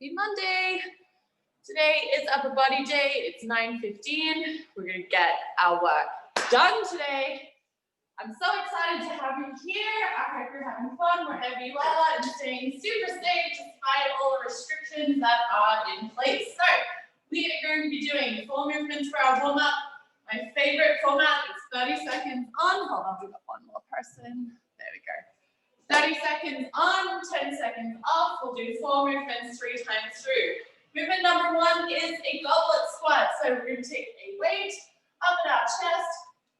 Happy Monday. Today is upper body day. It's 9:15. We're going to get our work done today. I'm so excited to have you here. I hope you're having fun wherever you are and staying super safe despite all the restrictions that are in place. So we are going to be doing 4 movements for our warm-up. My favorite format is 30 seconds on. Hold on, we've got one more person. There we go. 30 seconds on, 10 seconds off. We'll do 4 movements 3 times through. Movement number 1 is a goblet squat. So we're going to take a weight up at our chest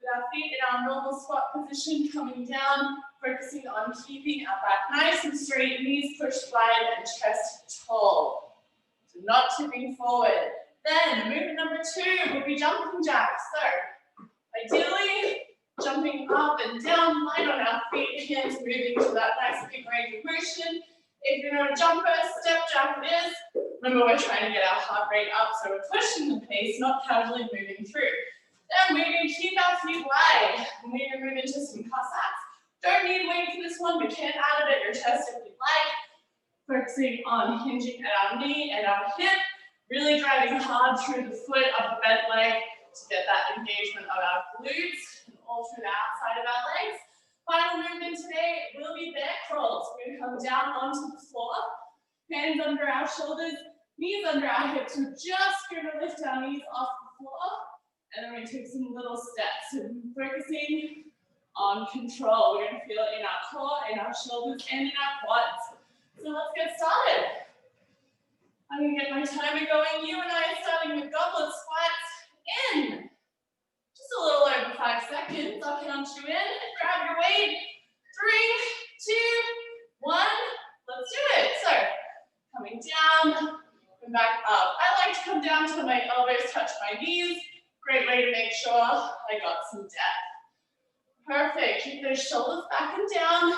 with our feet in our normal squat position, coming down, focusing on keeping our back nice and straight, knees pushed wide and chest tall. So not tipping forward. Then movement number 2 will be jumping jacks. So ideally, jumping up and down, light on our feet, hands moving to that nice big range of motion. If you're not a jumper, step jack it is. Remember, we're trying to get our heart rate up, so we're pushing the pace, not casually moving through. Then we're going to keep our feet wide. And we're going to move into some Cossacks. Don't need weight for this one, but can add it at your chest if you'd like. Focusing on hinging at our knee and our hip, really driving hard through the foot, upper bent leg to get that engagement of our glutes and all through the outside of our legs. Final movement today will be bear crawls. We're going to come down onto the floor, hands under our shoulders, knees under our hips. We're just going to lift our knees off the floor, and then we're going to take some little steps. So focusing on control. We're going to feel it in our core, in our shoulders, and in our quads. So let's get started. I'm going to get my timer going. You and I are starting with goblet squats in just a little over 5 seconds. I'll count you in and grab your weight. 3, 2, 1. Let's do it. So coming down and back up. I like to come down till my elbows touch my knees. Great way to make sure I got some depth. Perfect. Keep those shoulders back and down.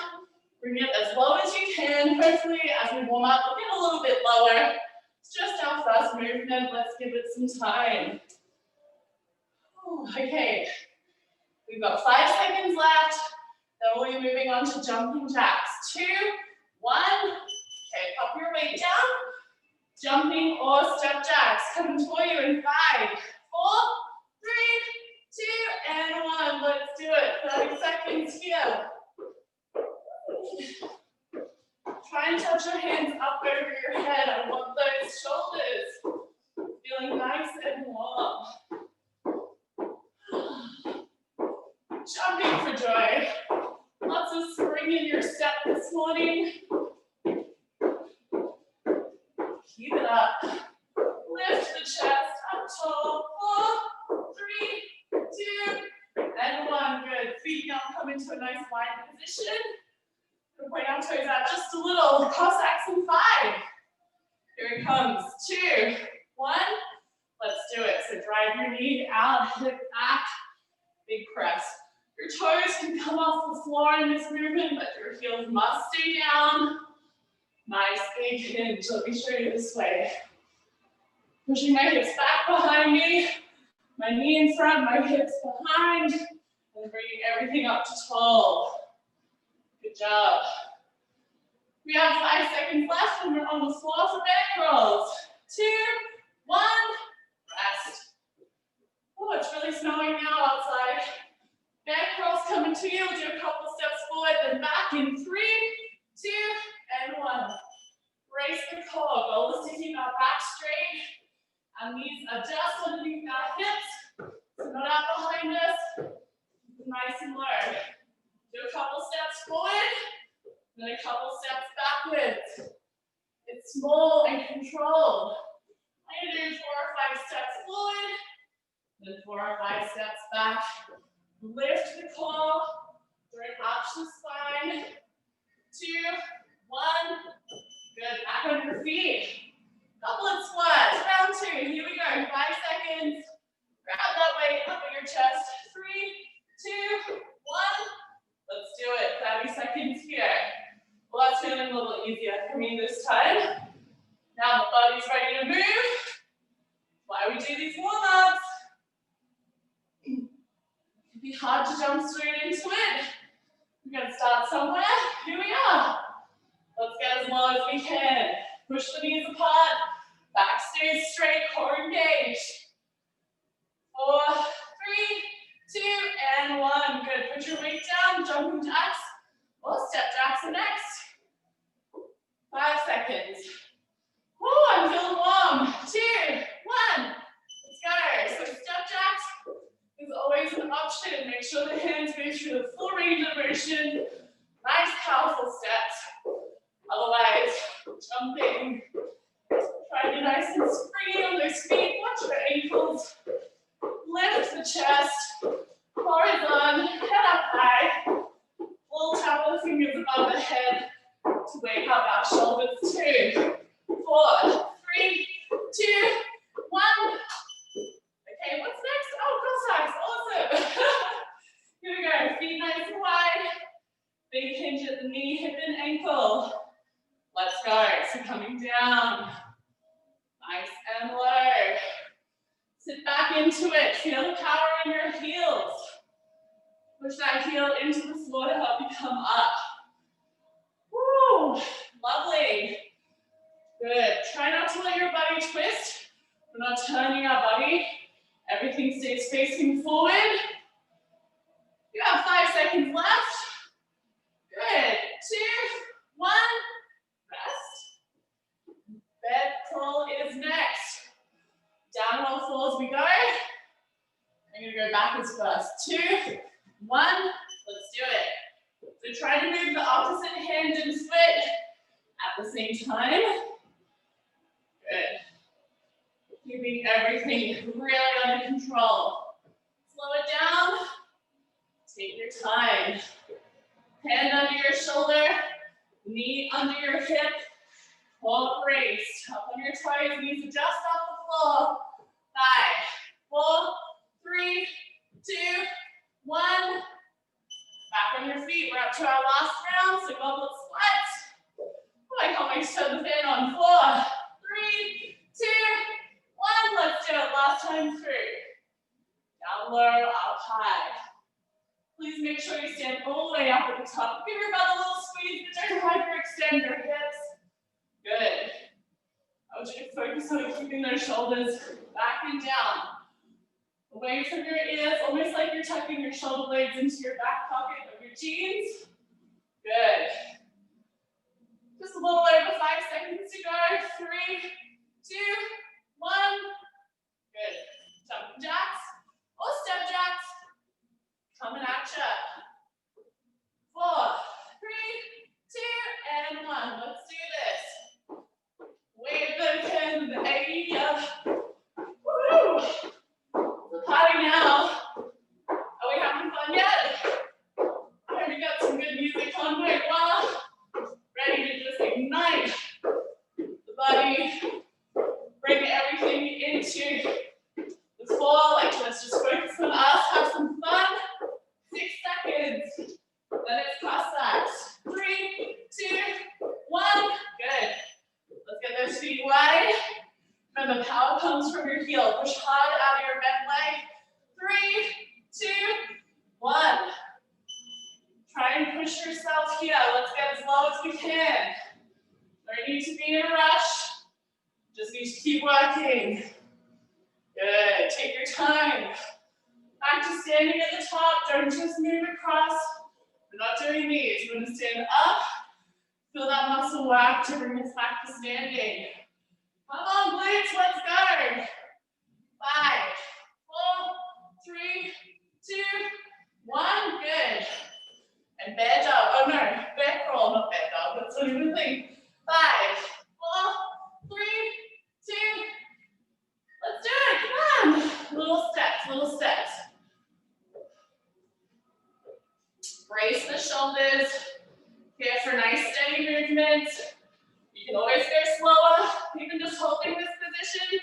Bring it as low as you can. Hopefully, as we warm up, we'll get a little bit lower. It's just our first movement. Let's give it some time. Okay. We've got 5 seconds left. Then we'll be moving on to jumping jacks. 2, 1. Okay, pop your weight down. Jumping or step jacks. Coming for you in 5, 4, 3, 2, and 1. Let's do it. 30 seconds here. Try and touch your hands up over your head. I want those shoulders feeling nice and warm. Jumping for joy. Lots of spring in your step this morning. Keep it up. Lift the chest up tall. 4, 3, 2, and 1. Good. Feet now come into a nice wide position. Point our toes out just a little. Cossacks in 5. Here it comes. 2, 1. Let's do it. So drive your knee out, hip back. Big press. Your toes can come off the floor in this movement, but your heels must stay down. Nice big hinge. Let me show you this way. Pushing my hips back behind me. My knee in front, my hips behind. And bringing everything up to tall. Good job. We have 5 seconds left and we're on the floor for bear crawls. 2, 1, rest. Oh, it's really snowing now outside. Bear crawls coming to you. We'll do a couple steps forward, then back in 3, 2, and 1. Brace the core. Goal is to keep our back straight. Our knees adjust underneath our hips. So not out behind us. Nice and low. Do a couple steps forward, then a couple steps backwards. It's small and controlled. I'm going to do 4 or 5 steps forward, then 4 or 5 steps back. Lift the core, bring arch the spine. 2, 1. Good. Back on your feet. Goblet squat. Round 2. Here we go. 5 seconds. Grab that weight up at your chest. 3, 2, 1. Let's do it. 30 seconds here. Well, that's feeling a little easier for me this time. Now the body's ready to move. Why we do these warm-ups. It can be hard to jump straight into it. We're going to start somewhere. Here we are. Let's get as low as we can. Push the knees apart. seconds. Woo, I'm feeling warm. 2, 1. Let's go. So step jacks is always an option. Make sure the hands go through the full range of motion. Nice, powerful steps. Otherwise, jumping. Try to be nice and springy on those feet. Watch your ankles. Lift the chest. Horizon. Head up high. We'll tap the fingers above the head to wake up our shoulders. 2, 4, 3, 2, 1. Okay, what's next? Oh, Cossacks. Awesome. Here we go. Feet nice and wide. Big hinge at the knee, hip, and ankle. Let's go. So coming down. Nice and low. Sit back into it. Feel the power in your heels. Push that heel into the floor to help you come up. Woo! Lovely. Good. Try not to let your body twist. We're not turning our body. Everything stays facing forward. You have 5 seconds left. Good. 2, 1. Rest. Bed crawl is next. Down on all fours we go. I'm going to go backwards first. 2, 1. Let's do it. So try to move the opposite hand and foot at the same time. Good. Keeping everything really under control. Slow it down. Take your time. Hand under your shoulder, knee under your hip, core braced. Up on your toes, knees adjust off the floor. 5, 4, 3, 2, 1. Back on your feet. We're up to our last round, so goblet squats. Oh, I can't wait to turn the fan on. 4, 3, 2, 1. Let's do it. Last time through. Down low, up high. Please make sure you stand all the way up at the top. Give your butt a little squeeze, but don't hyperextend your hips. Good. I want you to focus on keeping those shoulders back and down. Away from your ears, almost like you're tucking your shoulder blades into your back pocket of your jeans. Good. Just a little over 5 seconds to go. 3, 2, 1. Good. Jumping jacks or step jacks. Coming at ya. 4, 3, 2, and 1. Let's do this. Wave those hands in the air. Woo! We're party now. Are we having fun yet? I hope you got some good music on right now. Ready to just ignite the body. Bring everything into the floor. Like, let's just focus on us. Have some fun. 6 seconds. Then it's Cossacks. 3, 2, 1. Good. Let's get those feet wide. Remember, power comes from your heel. Push hard out of your bent leg. 3, 2, 1. Try and push yourself here. Let's get as low as we can. Don't need to be in a rush. Just need to keep working. Good. Take your time. Back to standing at the top. Don't just move across. We're not doing these. We're going to stand up. Feel that muscle work to bring us back to standing. Come on, glutes. Let's go. 5, 4, 3, 2, 1. Good. And bear dog. Oh no, bear crawl, not bear dog. That's not even a thing. 5, 4, 3, 2. Let's do it. Come on. Little steps, little steps. Brace the shoulders. Here for nice steady movements. You can always go slower. Even just holding this position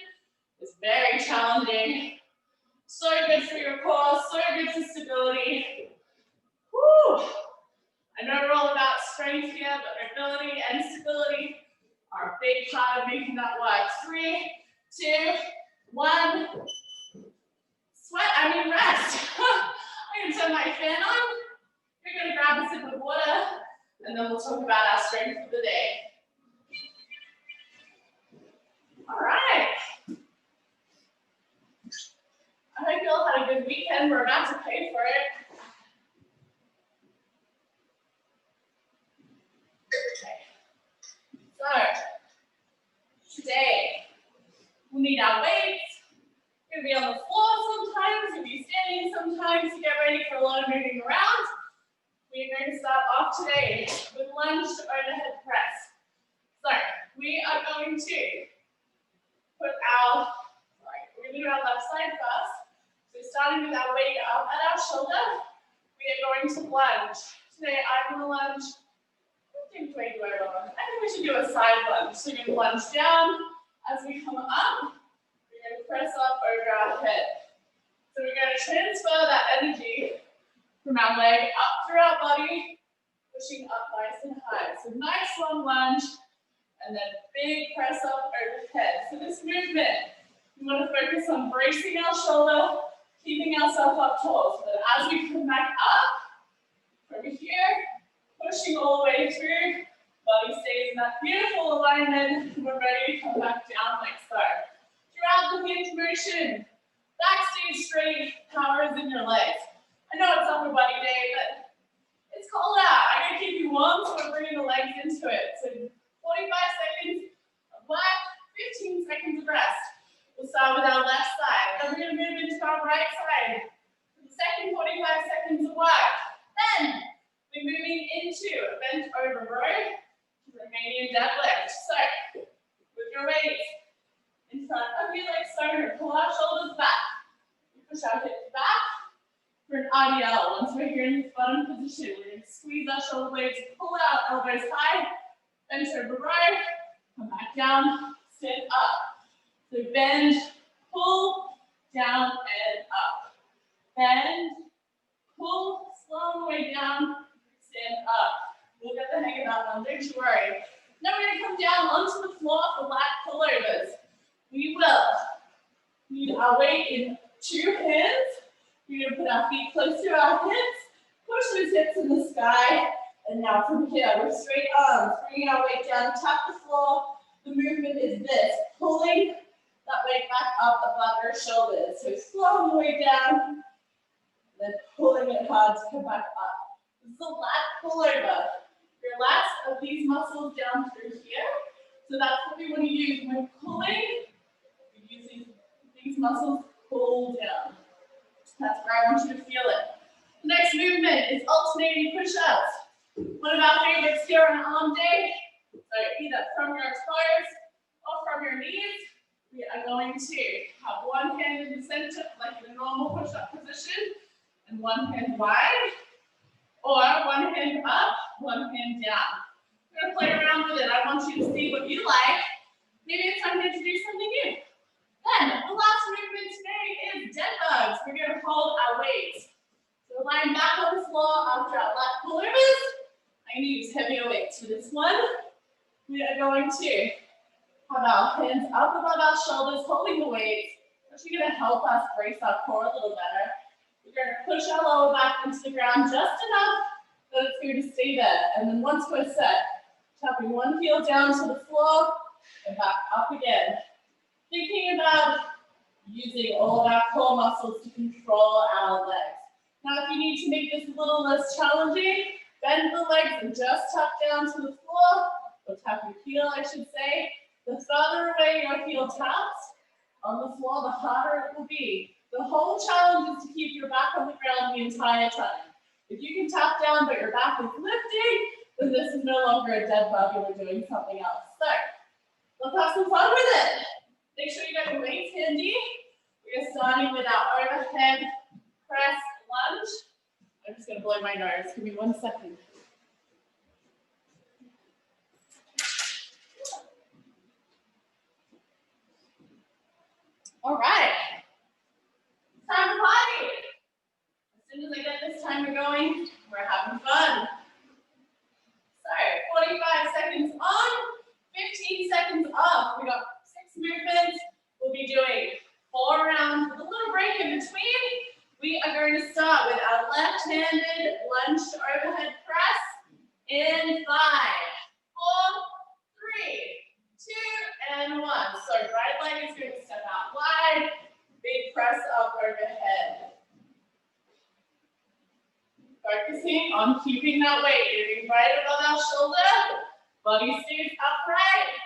is very challenging. So good for your core, so good for stability. Woo! I know we're all about strength here, but mobility and stability are a big part of making that work. 3, 2, 1. Rest. I'm gonna turn my fan on. You're gonna grab a sip of water, and then we'll talk about our strength for the day. All right. I hope you all had a good weekend. We're about to pay for it. Okay. So, need our weights. We're going to be on the floor sometimes, we'll be standing sometimes to get ready for a lot of moving around. We are going to start off today with lunge to overhead press. So we are going to put our, we're going to do our left side first. So starting with our weight up at our shoulder, we are going to lunge. Today I'm going to lunge. What weight do I want? I think we should do a side lunge. So we're going to lunge down. As we come up, we're going to press up over our head. So we're going to transfer that energy from our leg up through our body, pushing up nice and high. So nice long lunge, and then big press up overhead. So this movement, we want to focus on bracing our shoulder, keeping ourselves up tall, so that as we come back up, over here, pushing all the way through, body stays in that beautiful alignment, and we're ready to come back down like so. Throughout the hinge motion, back stays straight, power is in your legs. I know it's upper body day, but it's cold out. I'm going to keep you warm, so we're bringing the legs into it. So 45 seconds of work, 15 seconds of rest. We'll start with our left side. Then we're going to move into our right side for the second 45 seconds of work. Then we're moving into a bent over row, Romanian deadlift. So with your weight in front of you like so, pull our shoulders back. We push our hips back. For an IDL, once we're here in this bottom position, we're going to squeeze our shoulder blades, pull out, elbows high, bend over row, come back down, stand up. So bend, pull, down and up. Bend, pull, slow way down, stand up. We'll get the hang of that one, don't you worry. Now we're going to come down onto the floor for lat pullovers. We will need our weight in two hands. We're going to put our feet close to our hips, push those hips in the sky, and now from here, with straight arms, bringing our weight down, tap the floor. The movement is this, pulling that weight back up above your shoulders. So slow the way down, then pulling it hard to come back up. This is a lat pullover. Your lats of these muscles down through here. So that's what we want to use when pulling. We're using these muscles pull down. That's where I want you to feel it. The next movement is alternating push-ups. One of our favorites here on arm day. So either from your toes or from your knees. We are going to have one hand in the center, like in a normal push-up position, and one hand wide. Or one hand up, one hand down. We're going to play around with it. I want you to see what you like. Maybe it's time to do something new. Then, the last movement today is dead bugs. We're going to hold our weights. So lying back on the floor after our lat pullovers. I'm going to use heavier weights for this one. We are going to have our hands up above our shoulders, holding the weights. It's actually going to help us brace our core a little better. We're going to push our lower back into the ground just enough that it's going to stay there. And then once we're set, tapping one heel down to the floor and back up again. Thinking about using all of our core muscles to control our legs. Now, if you need to make this a little less challenging, bend the legs and just tap down to the floor, or tap your heel, I should say. The further away your heel taps on the floor, the harder it will be. The whole challenge is to keep your back on the ground the entire time. If you can tap down but your back is lifting, then this is no longer a dead bug and we're doing something else. So, let's have some fun with it. Make sure you got your weights handy. We're starting with our overhead press lunge. I'm just going to blow my nose. Give me 1 second. All right. Time to party. As soon as I get this timer going, we're having fun. So, 45 seconds on, 15 seconds off. We got 6 movements. We'll be doing 4 rounds with a little break in between. We are going to start with our left-handed lunge to overhead press in 5, 4, 3, 2, and 1. So right leg is going to step out wide, big press up overhead. Focusing on keeping that weight, moving right above our shoulder, body stays upright.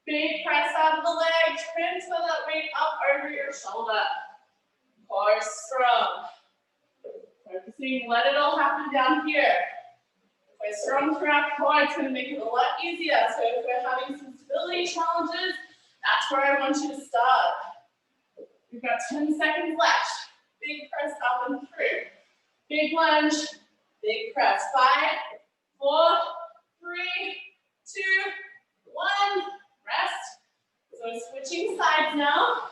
Good. Big press out of the leg. Transfer that weight up over your shoulder. Core strong. Focusing, let it all happen down here. If we're strong through our core, it's going to make it a lot easier. So if we're having some stability challenges, that's where I want you to start. We've got 10 seconds left. Big press up and through. Big lunge, big press. 5, 4, 3, 2, 1. Rest. So switching sides now.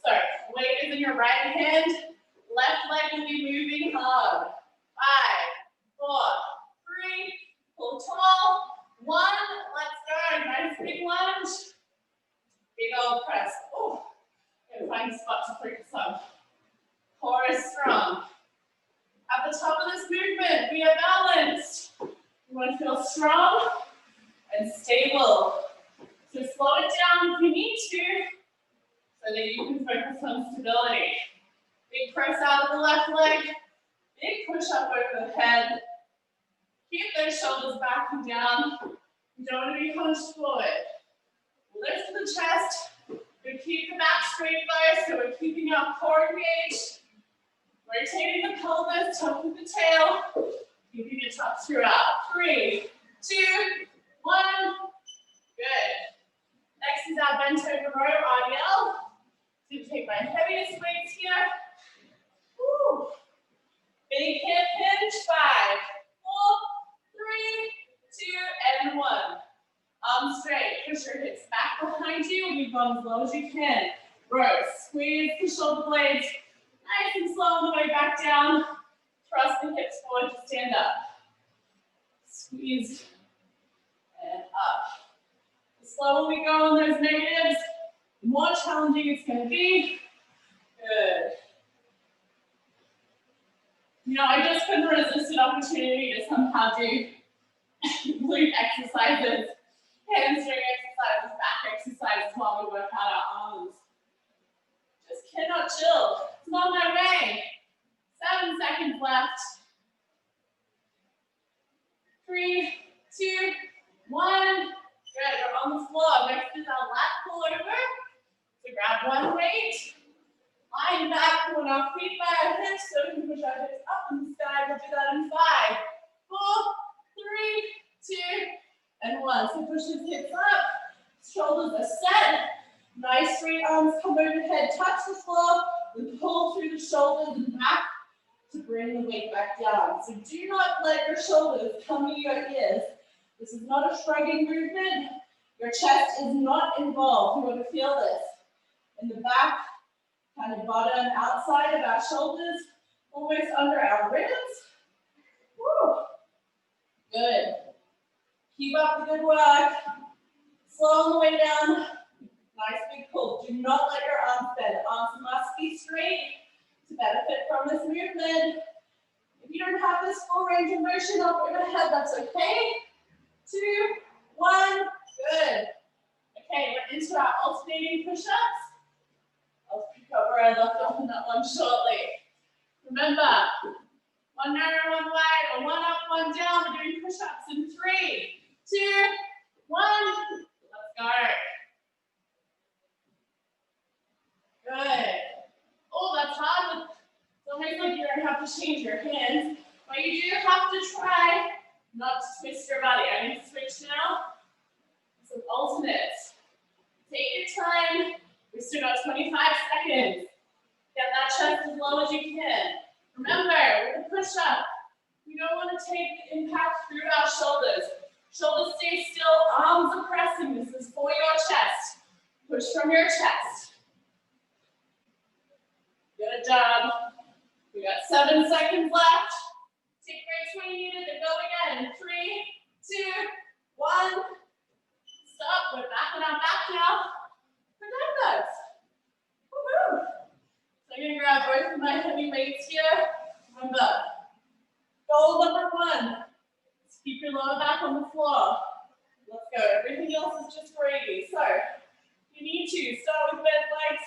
Sorry, weight is in your right hand. Left leg will be moving hard. 5, 4, 3, pull tall. 1, let's go. Nice big lunge. Big old press. Oh, gotta find a spot to focus on. Core is strong. At the top of this movement, we are balanced. You want to feel strong and stable. So slow it down if you need to, so that you can focus on stability. Big press out of the left leg. Big push up over the head. Keep those shoulders back and down. You don't want to be hunched forward. Lift the chest. We keep the back straight though, so we're keeping our core engaged. Rotating the pelvis, tucking the tail. Keeping it tucked throughout. 3, 2, 1. Good. Next is our bent over row RDL. So take my heaviest weights here. Woo. Big hip hinge. 5, 4, 3, 2, and 1. Arms straight. Push your hips back behind you and you've gone as low as you can. Row. Squeeze the shoulder blades. Nice and slow on the way back down. Thrust the hips forward to stand up. Squeeze and up. The slower we go on those negatives, the more challenging it's going to be. Good. You know, I just couldn't resist an opportunity to somehow do glute exercises, hamstring exercises, back exercises while we work out our arms. Just cannot chill. It's not my way. 7 seconds left. 3, 2, 1. Good. We're on the floor. Next is our lat pull over. So grab one weight. Lying back, pulling our feet by our hips so we can push our hips up in the sky. We'll do that in 5, 4, 3, 2, and 1. So push those hips up. Shoulders are set. Nice straight arms come overhead, touch the floor, and pull through the shoulders and back to bring the weight back down. So do not let your shoulders come to your ears. This is not a shrugging movement. Your chest is not involved. You want to feel this in the back, kind of bottom outside of our shoulders, almost under our ribs. Woo. Good. Keep up the good work. Slow on the way down. Nice big pull. Do not let your arms bend. Arms must be straight to benefit from this movement. If you don't have this full range of motion up overhead, that's okay. 2, 1. Good. Okay, we're into our alternating push-ups. I'll pick up where I left off in that one shortly. Remember, one narrow, one wide, or one up, one down. We're doing push-ups in 3, 2, 1. Let's go. Good. Oh, that's hard. It's almost like you don't have to change your hands, but you do have to try not to twist your body. I'm going to switch now. Some alternates. Take your time. We've still got 25 seconds. Get that chest as low as you can. Remember, with the push-up, we don't want to take the impact through our shoulders. Shoulders stay still, arms are pressing. This is for your chest. Push from your chest. Good job. We got 7 seconds left. Take breaks when you need it and go again. 3, 2, 1. Stop. We're back on our back now. We're done, guys. Woohoo! So I'm going to grab both of my heavy weights here. Remember, goal number 1 is keep your lower back on the floor. Let's go. Everything else is just gravy. So you need to start with bent legs.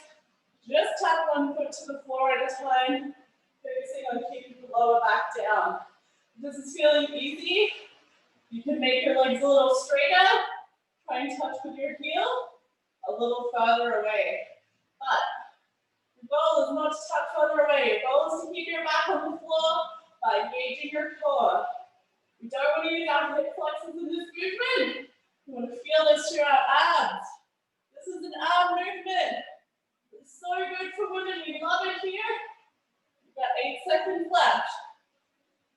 Just tap one foot to the floor at a time, focusing on keeping the lower back down. If this is feeling easy, you can make your legs a little straighter. Try and touch with your heel a little further away. But your goal is not to touch further away. Your goal is to keep your back on the floor by engaging your core. We don't want to use our hip flexors in this movement. We want to feel this through our abs. This is an ab movement. It's so good for women. We love it here. We've got 8 seconds left.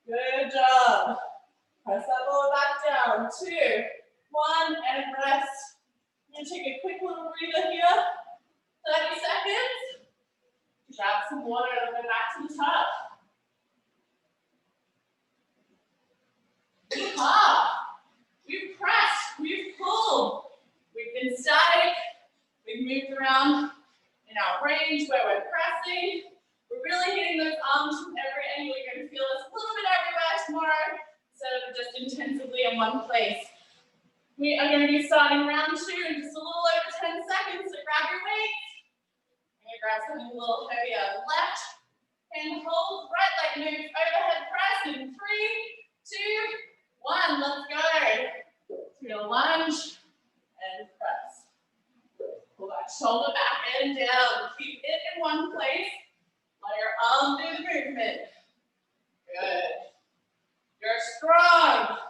Good job. Press that lower back down. 2, 1, and rest. I'm going to take a quick little breather here. 30 seconds. Grab some water and go back to the top. We've pressed, we've pulled, we've been static, we've moved around in our range where we're pressing. We're really hitting those arms from every angle. You're going to feel this a little bit everywhere tomorrow instead of just intensively in one place. We are going to be starting round 2 in just a little over 10 seconds, so grab your weights. I'm going to grab something a little heavier. Left hand hold, right leg moves, overhead press in 3, 2, 1. Let's go. So we're going to lunge and press. Pull that shoulder back and down. Keep it in one place. Let your arm do the movement. Good. You're strong.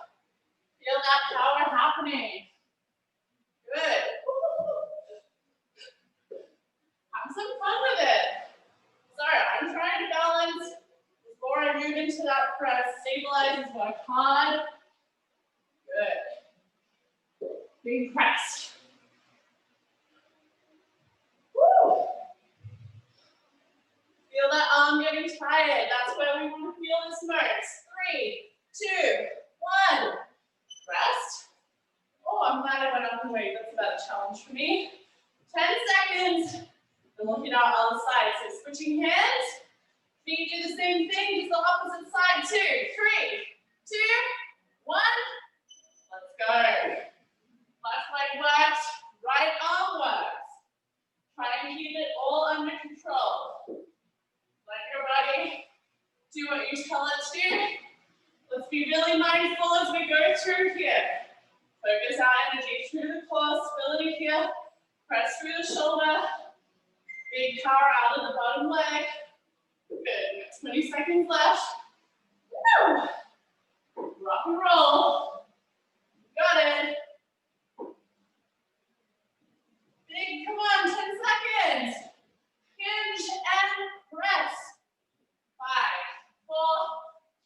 Feel that power happening. Good. Have some fun with it. Sorry, I'm trying to balance before I move into that press. Stabilize as work hard. Good. Big press. Woo. Feel that arm getting tired. That's where we want to feel this most. 3, 2, 1. Rest. Oh, I'm glad I went up and weight. That's about a challenge for me. 10 seconds. And look at our other side. So switching hands. Feet do the same thing, just the opposite side. 2, 3, 2, 1. Let's go. Left leg works, right arm works. Try and keep it all under control. Let your body do what you tell it to. Let's be really mindful as we go through here. Focus our energy through the core, stability here. Press through the shoulder. Big power out of the bottom leg. Good. We got 20 seconds left. Woo! Rock and roll. Got it. Big, come on, 10 seconds. Hinge and press. 5, 4,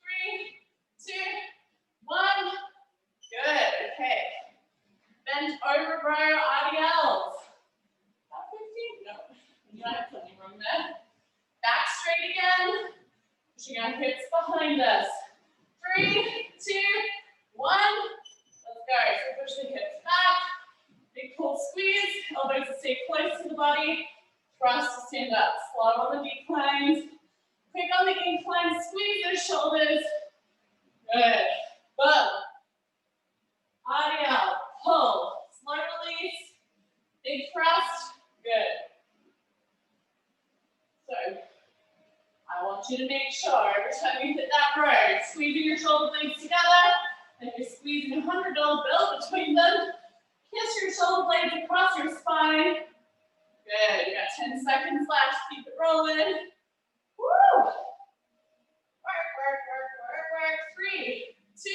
3, 2, 1. Good. Okay. Bent over for your RDLs. About 15? No. You might have plenty of room there. Back straight again. Pushing our hips behind us. 3, 2, 1. Let's go. So push the hips back. Big pull squeeze. Elbows to stay close to the body. Thrust to stand up. Slow on the declines. Quick on the incline. Squeeze those shoulders. Good. Boom. RDL. Pull. Slow release. Big thrust. Good. So, I want you to make sure every time you hit that road, squeezing your shoulder blades together, and you're squeezing a $100 bill between them. Kiss your shoulder blades across your spine. Good. You got 10 seconds left. Keep it rolling. Woo! Work, work, work, work, work. 3, 2,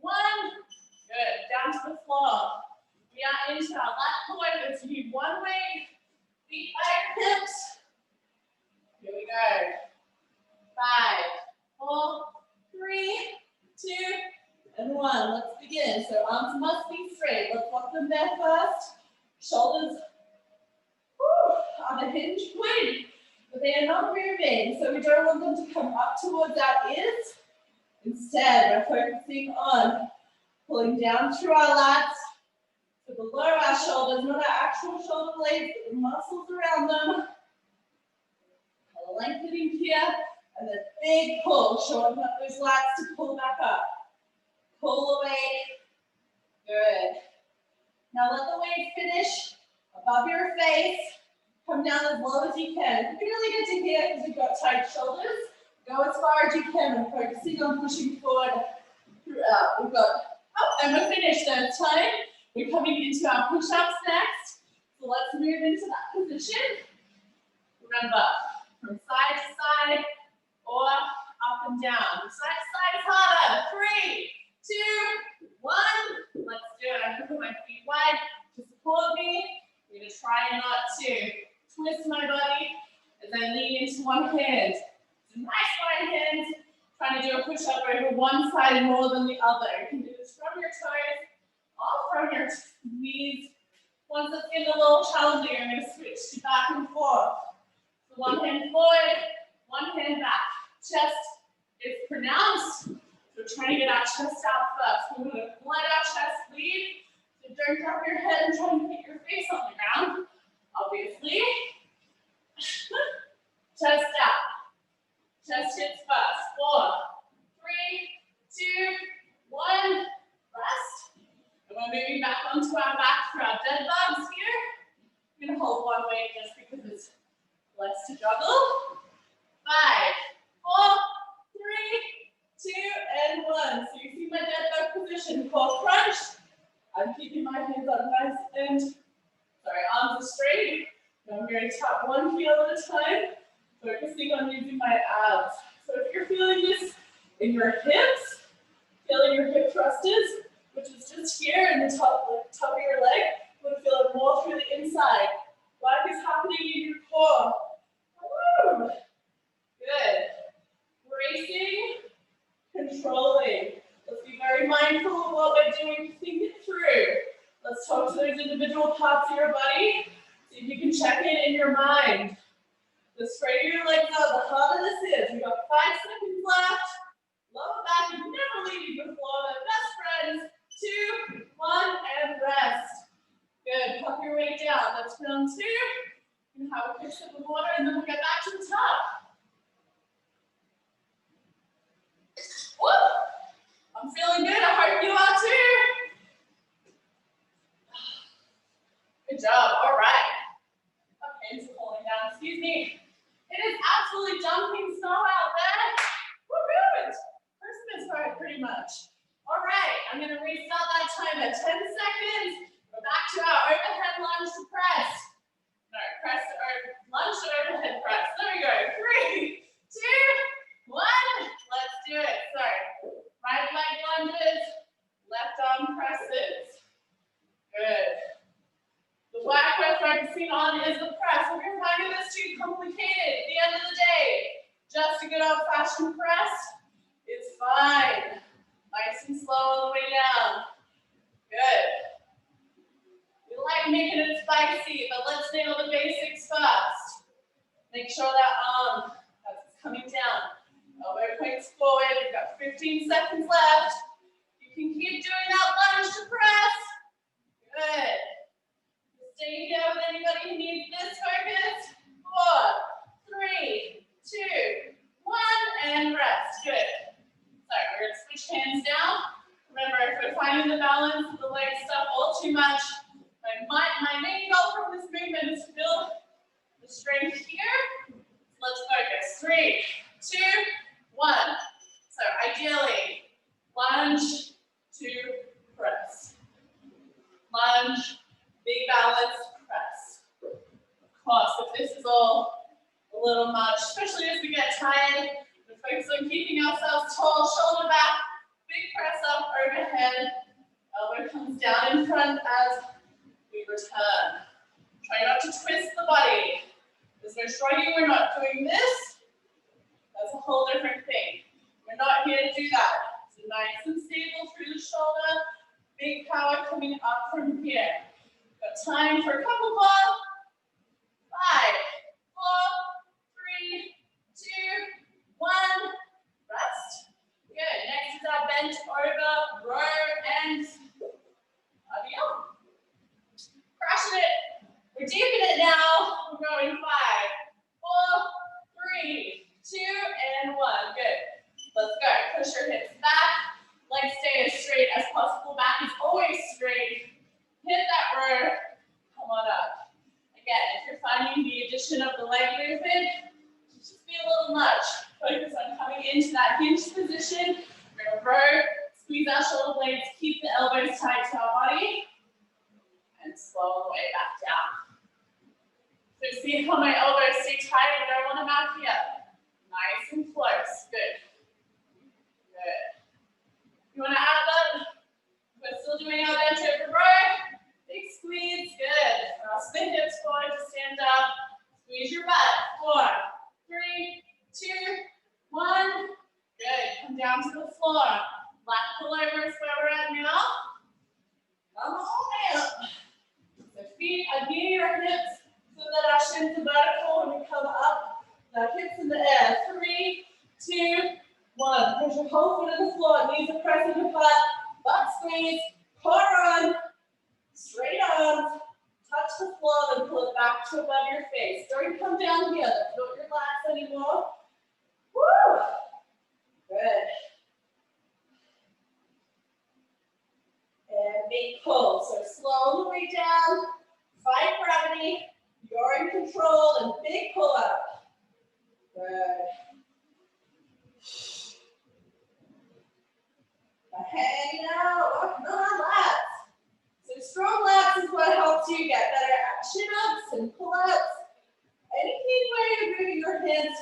1. Good. Down to the floor. We are into our lat pull. So you need one weight. Feet by your hips. Here we go. 5, 4, 3, 2, and 1. Let's begin. So arms must be straight. Let's walk them there first. Shoulders on the hinge point, but they are not moving. So we don't want them to come up towards our ears. Instead, we're focusing on pulling down through our lats, to below our shoulders, not our actual shoulder blades, but the muscles around them. Lengthening here, and then big pull, shorten up those lats to pull back up. Pull away. Good. Now let the weight finish above your face. Come down as low as you can. If you really get to here because you've got tight shoulders, go as far as you can. We're focusing on pushing forward throughout. We've got, and we're finished that time. We're coming into our push-ups next. So let's move into that position. Remember, from side to side or up and down. Side to side is harder. 3, 2, 1. Let's do it. I'm going to put my feet wide to support me. I'm going to try not to twist my body as I lean into one hand. So nice wide hands. Trying to do a push-up over one side more than the other. You can do this from your toes or from your knees. Once it's getting a little challenging, I'm going to switch to back and forth. So one hand forward, one hand back. Chest is pronounced. So we're trying to get our chest out first. We're going to let our chest lead. So don't drop your head and try and hit your face on the ground, obviously. Chest out. Chest hits first. 4, 3, 2, 1. Rest. And we're moving back onto our back for our dead bugs here. I'm going to hold one weight just because it's less to juggle. 5, 4, 3, 2, and 1. So you see my dead bug position. Core crunch. I'm keeping my hands up nice and, arms are straight. Now I'm going to tap one heel at a time, focusing on using my abs. So if you're feeling this in your hips, feeling your hip thrusters, which is just here in the top of your leg, you want to feel it more through the inside. What is happening in your core? Woo! Good. Bracing, controlling. Let's be very mindful of what we're doing. Think it through. Let's talk to those individual parts of your body. See if you can check in your mind. The straighter your legs are, the harder this is. We've got 5 seconds left. Lower back is never leaving the floor. They're best friends. 2, 1, and rest. Good. Pop your weight down. That's round 2. You can have a quick sip of water, and then we'll get back to the top. Woo! I'm feeling good. I hope you are too. Good job. All right. Okay, so falling down. Excuse me. It is absolutely dumping snow out there. Woohoo! It's Christmas right, pretty much. All right, I'm going to restart that timer. 10 seconds. We're back to our overhead lunge to press. No, press or lunge to overhead press. There we go. 3, 2, 1. Let's do it. So, right leg lunges, left arm presses. Good. The work we're focusing on is the press. If you're finding this too complicated at the end of the day, just a good old-fashioned press is fine. Nice and slow all the way down. Good. We like making it spicy, but let's nail the basics first. Make sure that arm is coming down. Elbow points forward. We've got 15 seconds left. You can keep doing that lunge to press. Good. Stay here with anybody who needs this focus. 4, 3, 2, 1, and rest. Good. So we're going to switch hands down. Remember, if we're finding the balance of the leg stuff all too much, my main goal from this movement is to build the strength here. Let's focus. 3, 2, 1. So ideally, lunge to press. Lunge, big balance, press. Of course, if this is all a little much, especially as we get tired, we're focused on keeping ourselves tall, shoulder back, big press up overhead. Elbow comes down in front as we return. Try not to twist the body. There's no shrugging, we're not doing this. That's a whole different thing. We're not here to do that. So nice and stable through the shoulder. Big power coming up from here. Got time for a couple more. 5, 4, 3, 2, 1. Rest. Good. Next is our bent over row and adios. Crushing it. We're deep in it now. We're going 5, 4, 3, 2, and 1. Good. Let's go. Push your hips back. Legs stay as straight as possible. Back is always straight. Hit that row. Come on up. Again, if you're finding the addition of the leg movement, just be a little much. Focus on coming into that hinge position. We're going to row, squeeze our shoulder blades, keep the elbow see how my elbows stay tight when I want to mount me up. Nice and close. Good. Good. You want to add that? We're still doing our bench over row. Big squeeze. Good. Cross the hips forward to stand up. Squeeze your butt. 4, 3, 2, 1. Good. Come down to the floor. Lat pull over is where we're at now. Come on up. So feet are near your hips so that our shins are vertical when we come up. The hips in the air. 3, 2, 1. Push your whole foot on the floor. Knees are pressing your butt squeeze. Core on. Straight arms. Touch the floor and pull it back to above your face. Don't come down here. That's not your lats anymore. Woo! Good. And big pull. So slow on the way down. Fight gravity. You're in control and big pull up. Good. Hanging out, working on our lats. So strong lats is what helps you get better at chin-ups and pull-ups. Anything where you're moving your hands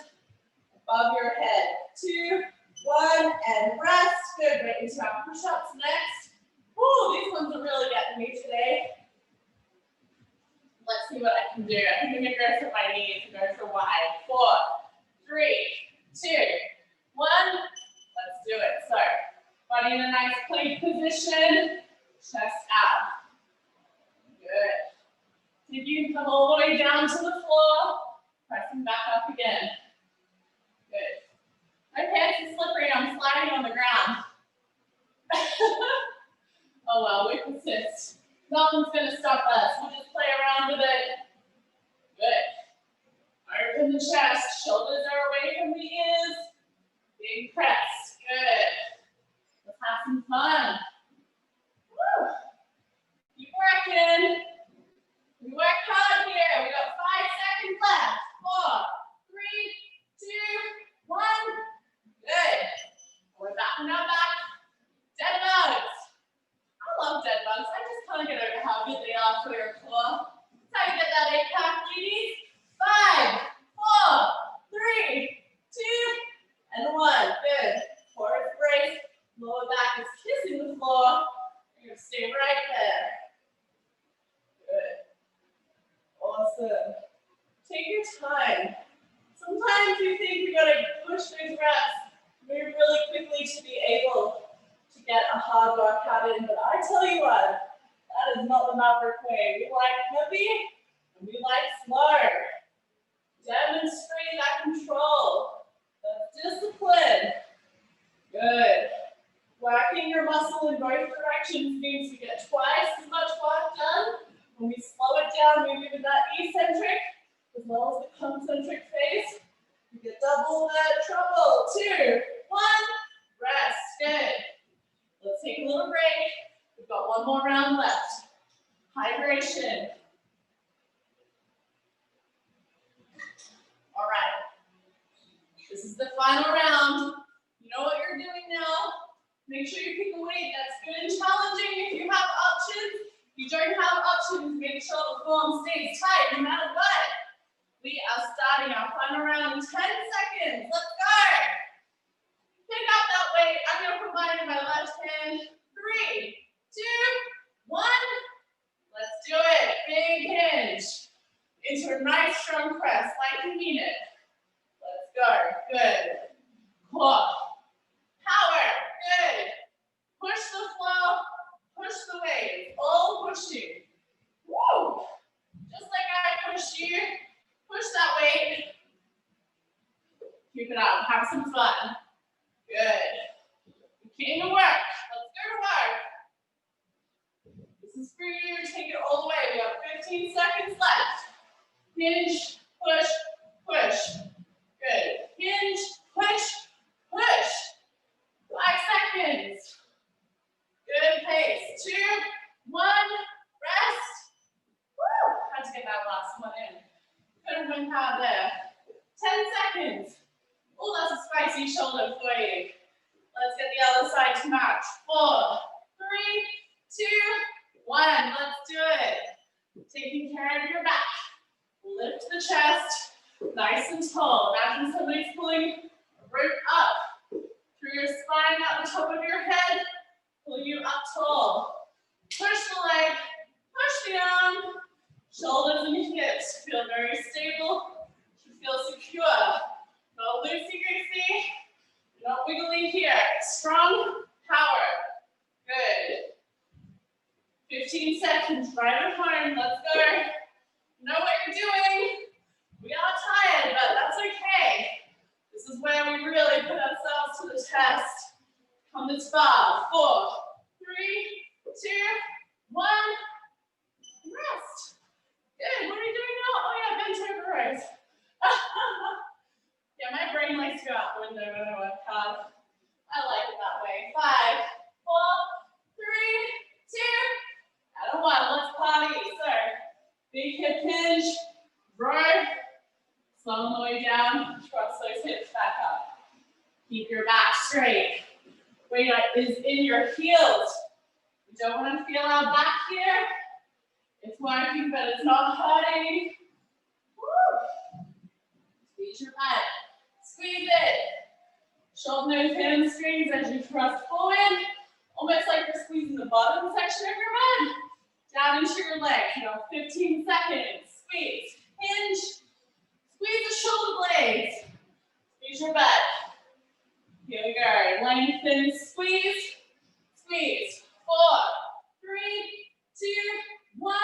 above your head. 2, 1, and rest. Good. Right into our push-ups next. Ooh, these ones are really getting me today. Let's see what I can do. I think I'm going to go for my knees and go for wide. 4, 3, 2, 1. Let's do it. So, body in a nice plank position. Chest out. Good. See if you can come all the way down to the floor. Pressing back up again. Good. My pants are slippery. I'm sliding on the ground. Oh well, we persist. Nothing's going to stop us. We'll just play around with it. Good. Open the chest. Shoulders are away from the ears. Big press. Good. Let's have some fun. Woo. Keep working. We work hard here. We got 5 seconds left. 4, 3, 2, 1. Good. We're back on our back. Dead bugs. I love dead bugs. I just can't get over how good they are for your core. That's how you get that 8-pack, ladies. 5, 4, 3, 2, and 1. Good. Core is braced. Lower back is kissing the floor. You're going to stay right there. Good. Awesome. Take your time. Sometimes you think we got to push those reps, move really quickly to be able to get a hard workout in, but I tell you what, that is not the Maverick way. We like heavy and we like slow. Demonstrate that control, that discipline. Good. Working your muscle in both directions means we get twice as much work done. When we slow it down, moving with that eccentric as well as the concentric phase, we get double the trouble. 2, 1, rest. Good. Let's take a little break. We've got one more round left. Hydration. All right. This is the final round. You know what you're doing now. Make sure you pick a weight that's good and challenging if you have options. If you don't have options, make sure the form stays tight no matter what. We are starting our final round in 10 seconds. Let's go. Pick up that weight. I'm going to put mine in my left hand. 3, 2, 1. Let's do it. Big hinge. Into a nice strong press, like you mean it. Let's go. Good. Core. Power. Good. Push the flow. Push the weight. All pushing. Woo. Just like I pushed you. Push that weight. Keep it up. Have some fun. Good. We came to work. Let's go to work. This is for you. Take it all the way. We have 15 seconds left. Hinge, push, push. Good. Hinge, push, push. 5 seconds. Good pace. 2, 1, rest. Woo! Had to get that last one in. Could have been hard there. 10 seconds. Oh, that's a spicy shoulder for you. Let's get the other side to match. 4, 3, 2, 1. Let's do it. Taking care of your back. Lift the chest, nice and tall. Imagine somebody's pulling a rope up through your spine at the top of your head, pulling you up tall. Push the leg, push the arm, shoulders and hips. Feel very stable, should feel secure. Not loosey-goosey, not wiggly here. Strong power. Good. 15 seconds, drive it home. Let's go. Know what you're doing. We are tired, but that's okay. This is where we really put ourselves to the test. Come this far. 4, 3, 2, 1. Rest. Good. What are you doing now? Oh yeah, bent over rows. Yeah, my brain likes to go out the window when I work hard. I like it that way. 5, 4, 3, 2, and 1. Let's party. So, big hip hinge, row, slow on the way down, cross those hips back up. Keep your back straight. Weight is in your heels. We don't want to feel our back here. It's working, but it's not hurting. Woo. Squeeze your butt. Squeeze it. Shoulder, nose, hamstrings as you thrust forward. Almost like you're squeezing the bottom section of your butt. Down into your leg. 15 seconds. Squeeze. Hinge. Squeeze the shoulder blades. Squeeze your butt. Here we go. Lengthen. Squeeze. Squeeze. 4, 3, 2, 1.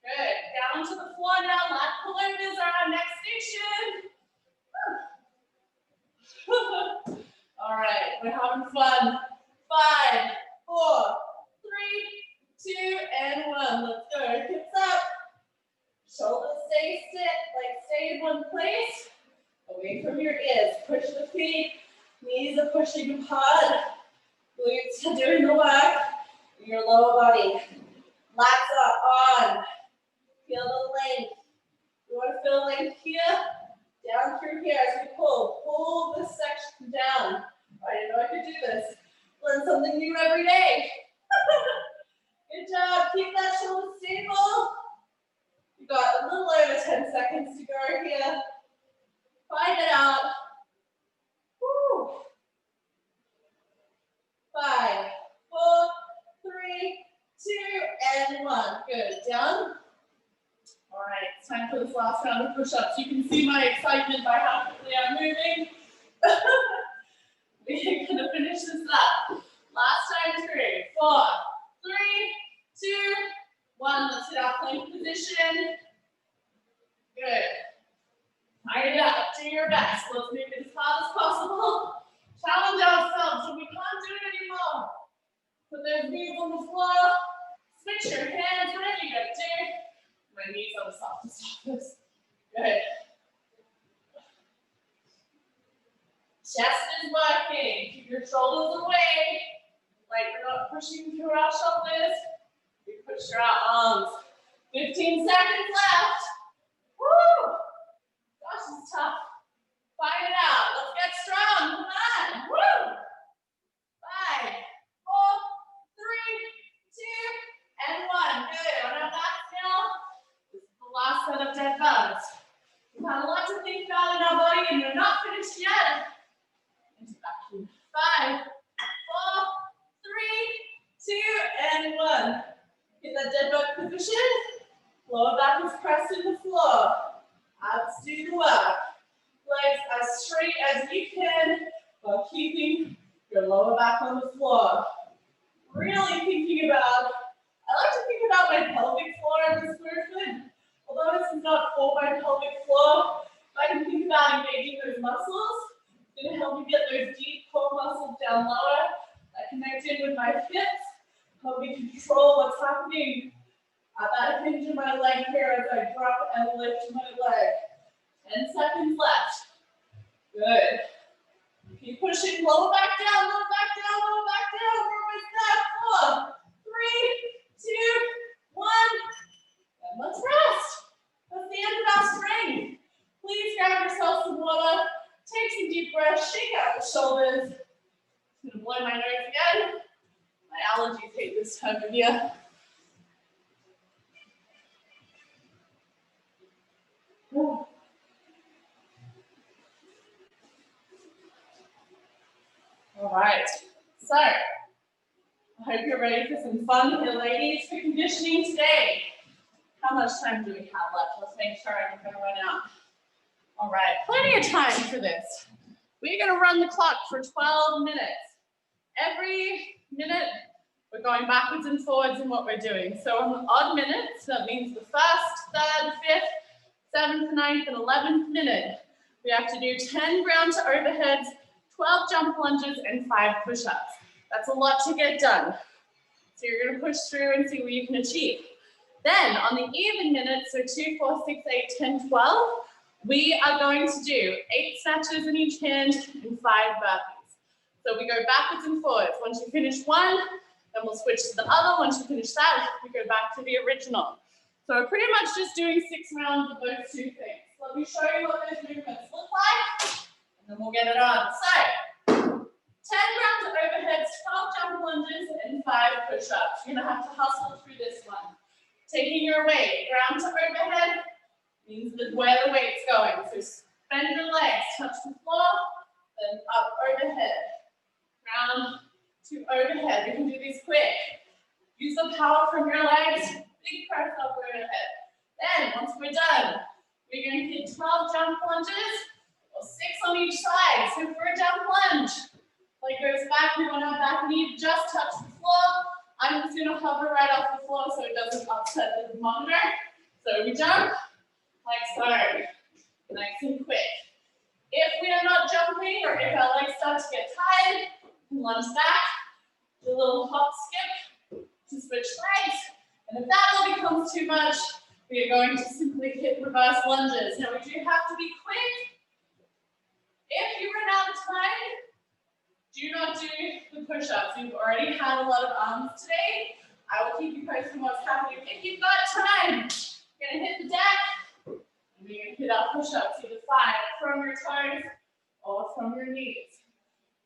Good. Down to the floor now. Lat Pull is our next station. All right, we're having fun. 5, 4, 3, 2, and 1. Let's go. Hips up. Shoulders stay in one place. Away from your ears. Push the feet. Knees are pushing apart. Glutes are doing the work. Your lower body. Lats are on. Feel the length. You want to feel length here? Down through here as we pull. Pull this section down. I didn't know I could do this. Learn something new every day. Good job. Keep that shoulder stable. You got a little over 10 seconds to go here. Find it out. Woo. 5, 4, 3, 2, and 1. Good. Down. All right, it's time for this last round of push-ups. You can see my excitement by how quickly I'm moving. We're gonna finish this up. Last time through. 4, 3, 2, 1. Let's hit our plank position. Good. Iron it up. Do your best. Let's make it as hard as possible. Challenge ourselves. If we can't do it anymore, put those knees on the floor. Switch your hands. Whatever you gotta do. My knees on the softest surface. Good. Chest is working. Keep your shoulders away. Like we're not pushing through our shoulders. We push through our arms. 15 seconds left. Woo! Gosh, this is tough. Fight it out. Let's get strong. Come on. Woo! 5, 4, 3, 2, and 1. Good. On our backs now. This is the last set of dead bugs. We've had a lot to think about in our body, and we're not finished yet. 5, 4, 3, 2, and 1. Get that dead bug position. Lower back is pressed to the floor. Abs do the work. Legs as straight as you can while keeping your lower back on the floor. Really thinking about, I like to think about my pelvic floor in this movement. Although this is not for my pelvic floor, I can think about engaging those muscles. It's going to help me get those deep core muscles down lower. I connect in with my hips, help me control what's happening at that hinge in my leg here as I drop and lift my leg. 10 seconds left. Good. Keep pushing. Lower back down, lower back down, lower back down. We're almost there. 4, 3, 2, 1. And let's rest. That's the end of our strength. Please grab yourself some water. Take some deep breaths. Shake out the shoulders. I'm going to blow my nose again. My allergies hate this time of year. ready for some fun here, ladies, for conditioning today. How much time do we have left? Let's make sure I'm going to run out. All right, plenty of time for this. We're going to run the clock for 12 minutes. Every minute, we're going backwards and forwards in what we're doing. So on the odd minutes, that means the first, third, fifth, 7th, 9th, and 11th minute, we have to do 10 ground to overheads, 12 jump lunges, and 5 push-ups. That's a lot to get done. So you're going to push through and see what you can achieve. Then on the even minutes, so 2, 4, 6, 8, 10, 12, we are going to do 8 snatches in each hand and 5 burpees. So we go backwards and forwards. Once you finish one, then we'll switch to the other. Once you finish that, we go back to the original. So we're pretty much just doing 6 rounds of those 2 things. Let me show you what those movements look like, and then we'll get it on. So 10 rounds of overheads, 12 jump lunges, and 5 push-ups. You're gonna have to hustle through this one. Taking your weight, ground to overhead, means where the weight's going. So bend your legs, touch the floor, then up overhead. Ground to overhead. You can do these quick. Use the power from your legs. Big press up overhead. Then, once we're done, we're going to hit 12 jump lunges, or 6 on each side. So for a jump lunge, leg goes back, we want our back knee just touch the floor. I'm just going to hover right off the floor so it doesn't upset the monitor. So we jump, like so, nice and quick. If we are not jumping, or if our legs start to get tired, lunge back, do a little hop skip to switch legs. And if that all becomes too much, we are going to simply hit reverse lunges. Now we do have to be quick. If you run out of time, do not do the push-ups. You've already had a lot of arms today. I will keep you posted on what's happening. If you've got time, you're going to hit the deck, and we're going to hit our push-ups, either 5 from your toes or from your knees.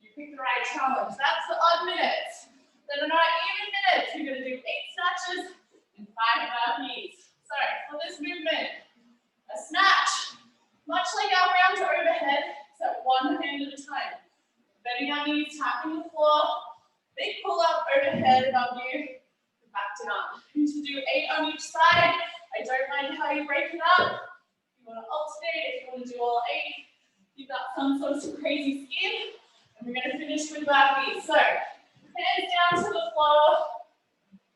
You pick the right challenge. That's the odd minutes. Then in our even minutes, you're going to do 8 snatches and 5 burpees. So for this movement, a snatch, much like our round to overhead, except one hand at a time. Bending our knees, tapping the floor, big pull up overhead above you, back down. You need to do 8 on each side. I don't mind how you break it up. If you want to alternate, if you want to do all 8, you've got some sort of crazy scheme. And we're going to finish with burpees. So, hands down to the floor,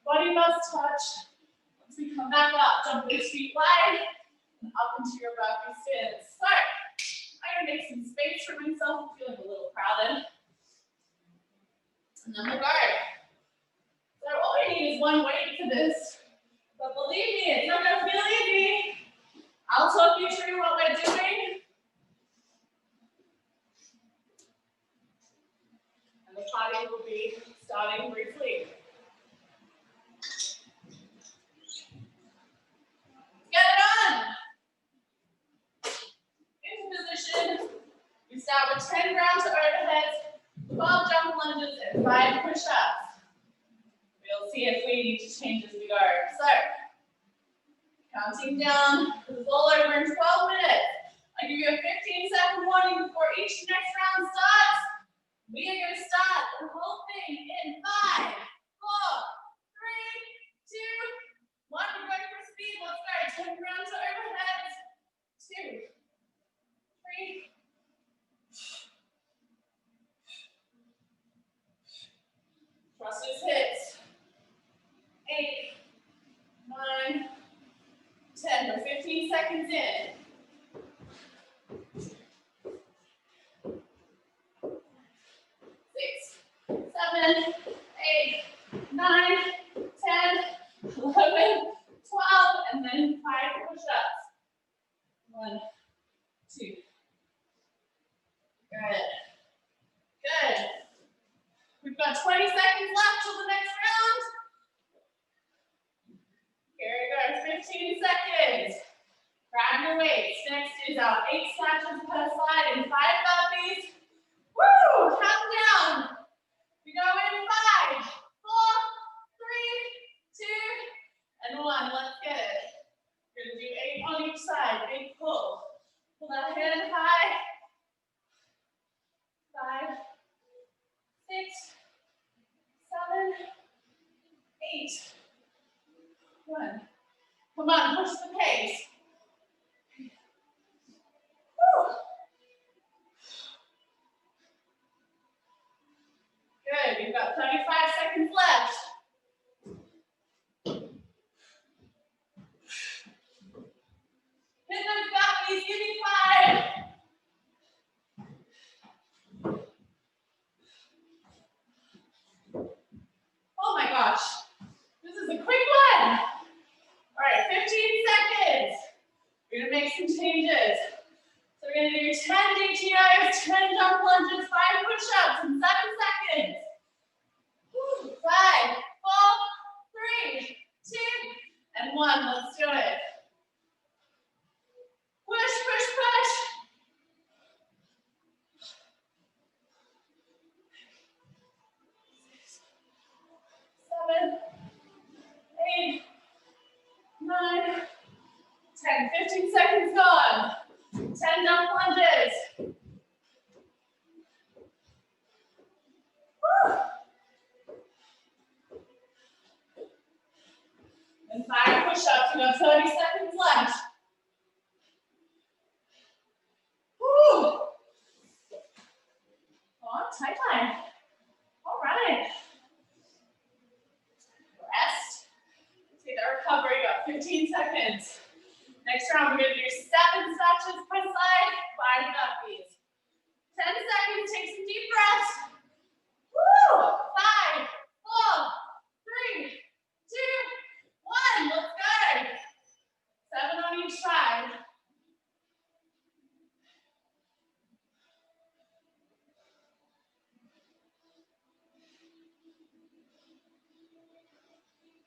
body must touch. Once we come back up, jump those feet wide, and up into your burpee stance. So, I'm going to make some space for myself. I'm feeling a little crowded. And then we'll go. So all you need is one weight for this. But believe me, it's not going to feel easy. I'll talk you through what we're doing. And the party will be starting briefly. Get it on. Into position. We start with 10 ground to overheads, 12 jump lunges, and 5 push-ups. We'll see if we need to change as we go. So, counting down, this is all over in 12 minutes. I'll give you a 15-second warning before each next round starts. We are going to start the whole thing in 5, 4, 3, 2, 1. We're going for speed. Let's go. 10 ground to overheads. 2, 3. Trust his hips. 8, 9, 10. We're 15 seconds in. 6, 7, 8, 9, 10, 11, 12, and then 5 push-ups. 1, 2. Good. Good. We've got 20 seconds left till the next round. Here we go, 15 seconds. Grab your weights. Next is our 8 snatches per side and 5 burpees. Woo! Count down. We go in 5, 4, 3, 2, and 1. Let's get it. We're going to do 8 on each side. Big pull. Pull that hand high. 5, 6, 7, Good. Come on, push the pace. Woo. Good, you've got 35 seconds left. Hit those guppies, give me 5. Oh my gosh, this is a quick one. All right, 15 seconds. We're gonna make some changes. So we're gonna do 10 DTIs, 10 jump lunges, 5 push-ups in 7 seconds. 5, 4, 3, 2, and 1. Let's do it. Push, push, push. 7, 8, 9, 10. 15 seconds gone. 10 jump lunges. Woo. And 5 push-ups. We have 30 seconds left. Woo. Oh, tight line. All right. Rest. Take that recovery. You got 15 seconds. Next round, we're going to do 7 snatches per side, 5 guppies. 10 seconds. Take some deep breaths. Woo. 5, 4, 3, 2, 1. Let's go. 7 on each side.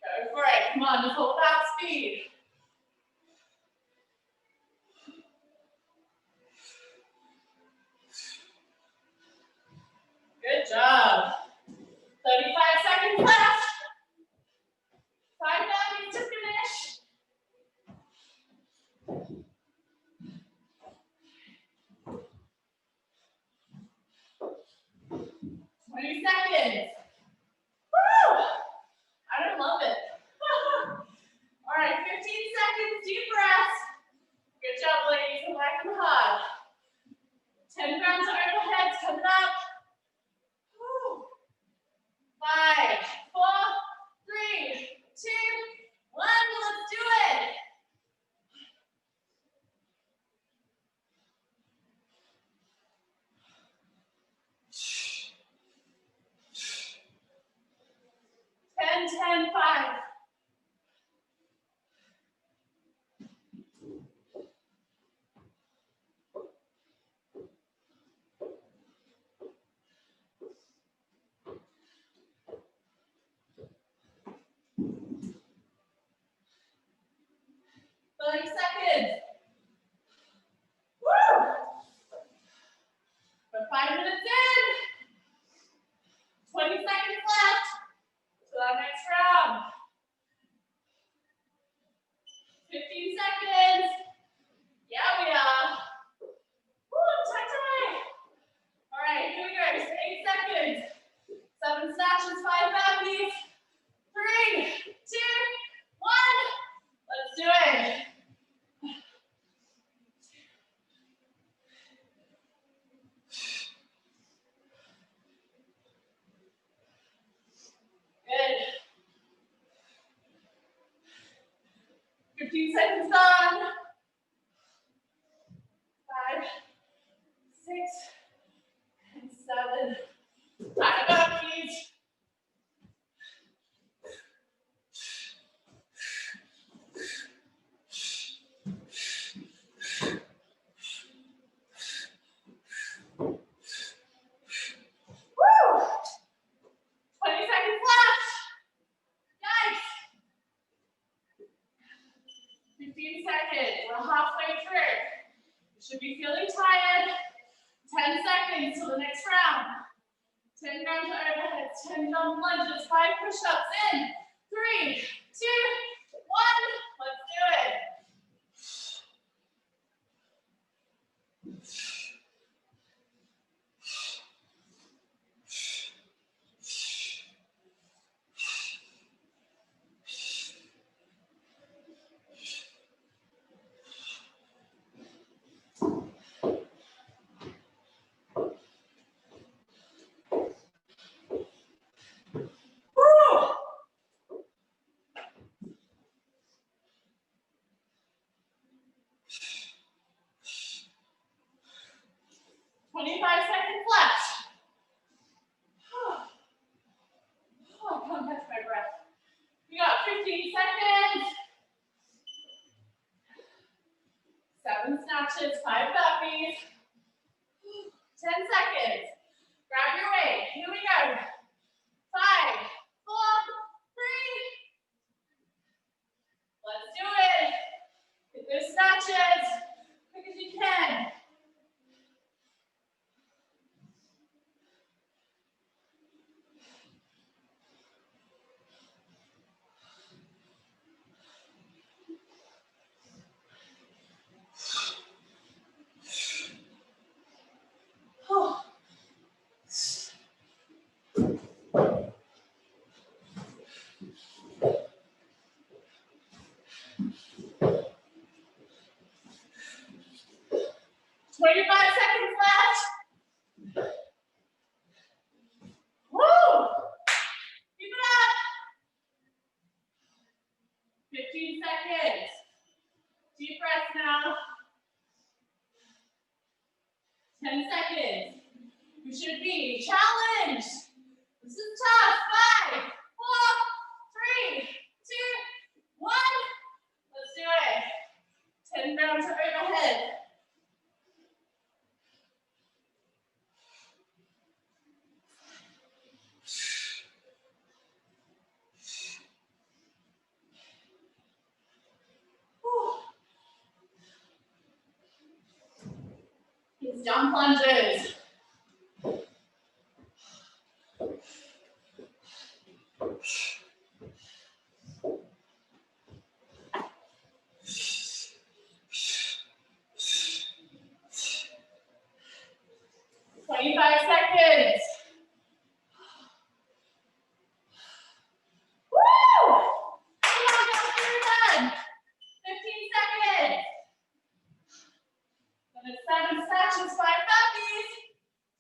Go for it. Come on, it's all about speed. Good job. 35 seconds left. 5 guppies to finish. 20 seconds. Woo! I don't love it. All right, 15 seconds, deep breaths. Good job, ladies. I'm working hard. 10 grams of overheads coming up. Woo. 5, 4, 3, 2, 1. Let's do it. Ten, 10, 5. Seconds. Woo! We're 5 minutes in. 20 seconds left to our next round. 15 seconds. Yeah, we are. Woo, tight, tight. All right, here we go. 8 seconds. 7 snatches, 5 burpees. 3, 2, 1. Let's do it. Good. 15 seconds gone. 5, 6, and 7. Time up, please. Woo! 20 seconds left. Yikes. 15 seconds. We're halfway through. You should be feeling tired. 10 seconds till the next round. 10 grams of overheads, 10 jump lunges, 5 push-ups in. 3, 2, 1. Let's do it. 7 snatches, 5 burpees. 10 seconds. Grab your weight. Here we go. 5, 4, 3. Let's do it. Hit those snatches. Quick as you can. Oh. 25 seconds left. Woo! Keep it up. 15 seconds. Deep breath now. 10 seconds. You should be challenged. This is tough. 5, 4, 3, 2, 1. Let's do it. 10 rounds to overhead. These jump lunges. Five seconds. Woo! Come on, guys, you're done. 15 seconds. And it's 7 snatches, 5 burpees.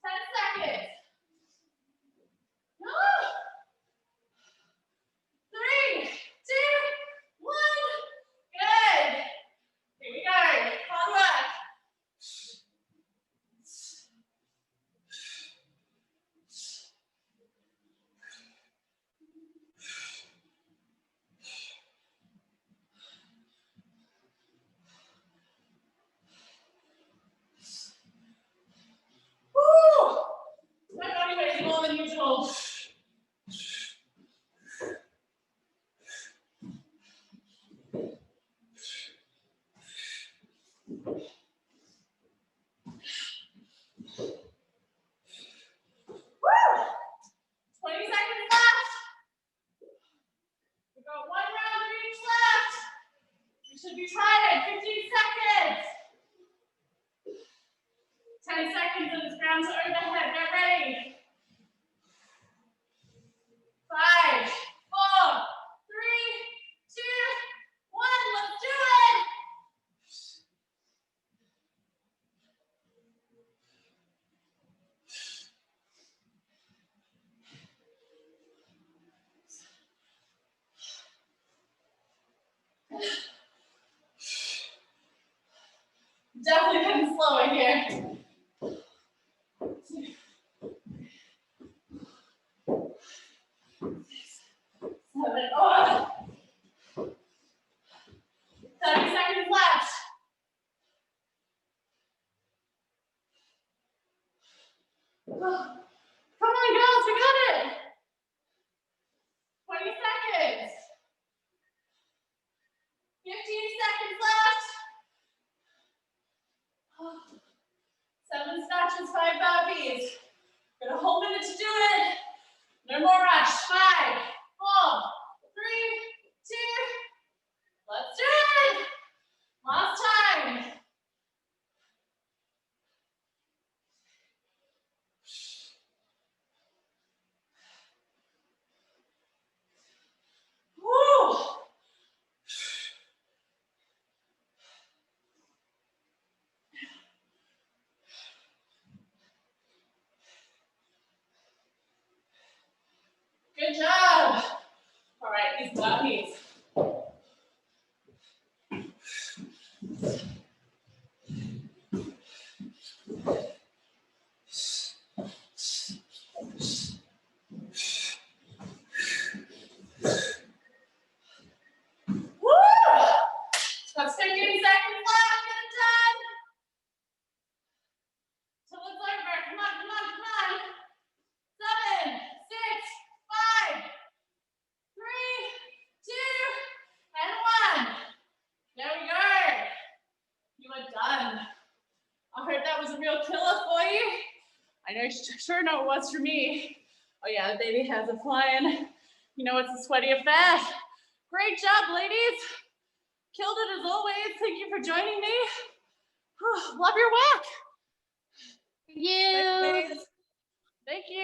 10 seconds. 3, 2, 1. Good. Here we go. Hard work. Woo! My body weight is more than usual. Woo! 20 seconds left. We've got 1 round of each left. You should be tired. 15 seconds. 10 seconds and it's round to overhead. Get ready. 5, 4, 3, 2, 1. Let's do it. Definitely getting slower here. 7, 30 seconds left. Come on, girls, we got it. 20 seconds. 15 seconds left. 7 snatches, 5 burpees. Got a whole minute to do it. No more rush. 5, 4, 3, 2. Let's do it. Last time. Woo. Good job. real killer for you. I know, sure know it was for me. Oh yeah, the baby has a flying. You know, it's a sweaty affair. Great job, ladies. Killed it as always. Thank you for joining me. Love your work. Thank you. Thank you.